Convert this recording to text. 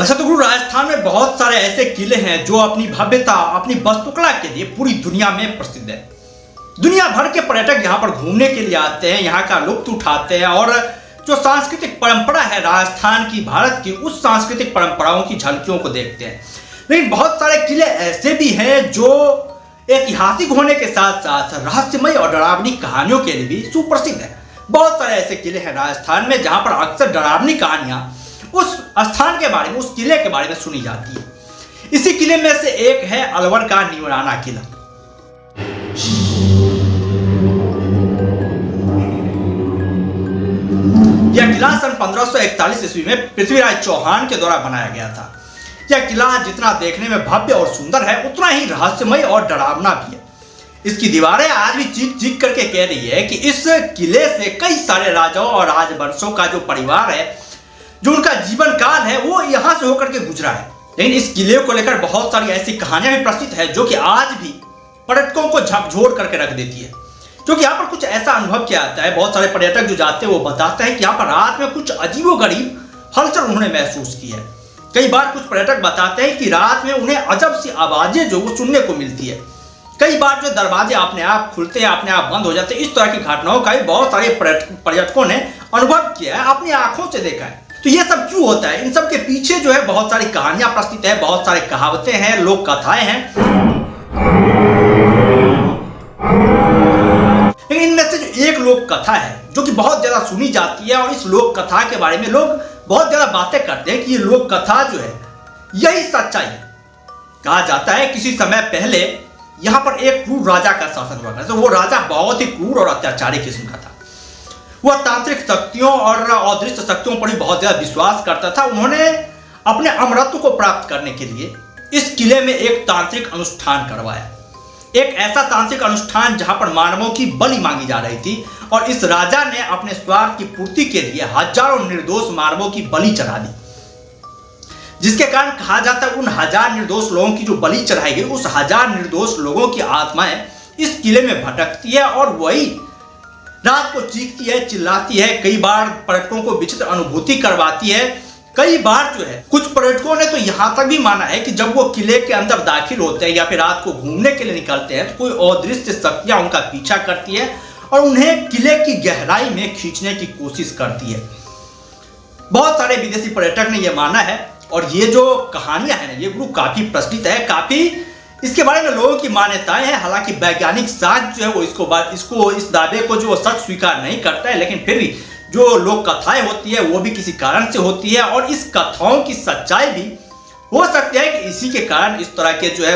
वैसे तो गुरु राजस्थान में बहुत सारे ऐसे किले हैं जो अपनी भव्यता, अपनी वास्तुकला के लिए पूरी दुनिया में प्रसिद्ध है। दुनिया भर के पर्यटक यहाँ पर घूमने के लिए आते हैं, यहाँ का लुत्फ उठाते हैं और जो सांस्कृतिक परंपरा है राजस्थान की, भारत की, उस सांस्कृतिक परंपराओं की झलकियों को देखते हैं। लेकिन बहुत सारे किले ऐसे भी हैं जो ऐतिहासिक होने के साथ साथ रहस्यमय और डरावनी कहानियों के लिए भी सुप्रसिद्ध है। बहुत सारे ऐसे किले हैं राजस्थान में जहाँ पर अक्सर डरावनी कहानियां उस स्थान के बारे में, उस किले के बारे में सुनी जाती है। इसी किले में से एक है अलवर का नीमराना किला। यह किला सन 1541 ईस्वी में पृथ्वीराज चौहान के द्वारा बनाया गया था। यह किला जितना देखने में भव्य और सुंदर है, उतना ही रहस्यमय और डरावना भी है। इसकी दीवारें आज भी चीख चीख करके कह रही है कि इस किले से कई सारे राजाओं और राजवंशों का जो परिवार है, जो उनका जीवन काल है, वो यहाँ से होकर के गुजरा है। लेकिन इस किले को लेकर बहुत सारी ऐसी कहानियां भी प्रचलित है जो कि आज भी पर्यटकों को झकझोर करके रख देती है। क्योंकि यहाँ पर कुछ ऐसा अनुभव किया जाता है, बहुत सारे पर्यटक जो जाते हैं वो बताते हैं कि यहाँ पर रात में कुछ अजीबोगरीब हलचल उन्होंने महसूस की है। कई बार कुछ पर्यटक बताते हैं कि रात में उन्हें अजब सी आवाजें जो वो सुनने को मिलती है। कई बार जो दरवाजे अपने आप खुलते हैं, अपने आप बंद हो जाते हैं। इस तरह की घटनाओं का भी बहुत सारे पर्यटकों ने अनुभव किया है, अपनी आंखों से देखा है। तो ये सब क्यों होता है? इन सब के पीछे जो है बहुत सारी कहानियां प्रचलित है, बहुत सारी कहावतें हैं, लोक कथाएं हैं। लेकिन इनमें से जो एक लोक कथा है जो कि बहुत ज्यादा सुनी जाती है, और इस लोक कथा के बारे में लोग बहुत ज्यादा बातें करते हैं कि ये लोक कथा जो है यही सच्चाई है। कहा जाता है किसी समय पहले यहाँ पर एक क्रूर राजा का शासन हुआ करता। तो वो राजा बहुत ही क्रूर और अत्याचारी किस्म का था। वह तांत्रिक शक्तियों और अदृश्य शक्तियों पर भी बहुत ज्यादा विश्वास करता था। उन्होंने अपने अमरत्व को प्राप्त करने के लिए इस किले में एक तांत्रिक अनुष्ठान करवाया। एक ऐसा तांत्रिक अनुष्ठान जहां पर मानवों की बलि मांगी जा रही थी, और इस राजा ने अपने स्वार्थ की पूर्ति के लिए हजारों निर्दोष मानवों की बलि चढ़ा दी। जिसके कारण कहा जाता है उन हजार निर्दोष लोगों की जो बलि चढ़ाई गई, उस हजार निर्दोष लोगों की आत्माएं इस किले में भटकती है और वही रात को चीखती है, चिल्लाती है। कई बार पर्यटकों को विचित्र अनुभूति करवाती है। कई बार जो है कुछ पर्यटकों ने तो यहाँ तक भी माना है कि जब वो किले के अंदर दाखिल होते हैं या फिर रात को घूमने के लिए निकलते हैं तो कोई अदृश्य शक्तियां उनका पीछा करती है और उन्हें किले की गहराई में खींचने की कोशिश करती है। बहुत सारे विदेशी पर्यटक ने यह माना है, और ये जो कहानियां है ना, ये गुरु काफी प्रचलित है, काफी इसके बारे में लोगों की मान्यताएं हैं। हालांकि वैज्ञानिक शास्त्र जो है वो इस दावे को जो सच स्वीकार नहीं करता है, लेकिन फिर भी जो लोक कथाएं होती है वो भी किसी कारण से होती है, और इस कथाओं की सच्चाई भी हो सकती है कि इसी के कारण इस तरह के जो है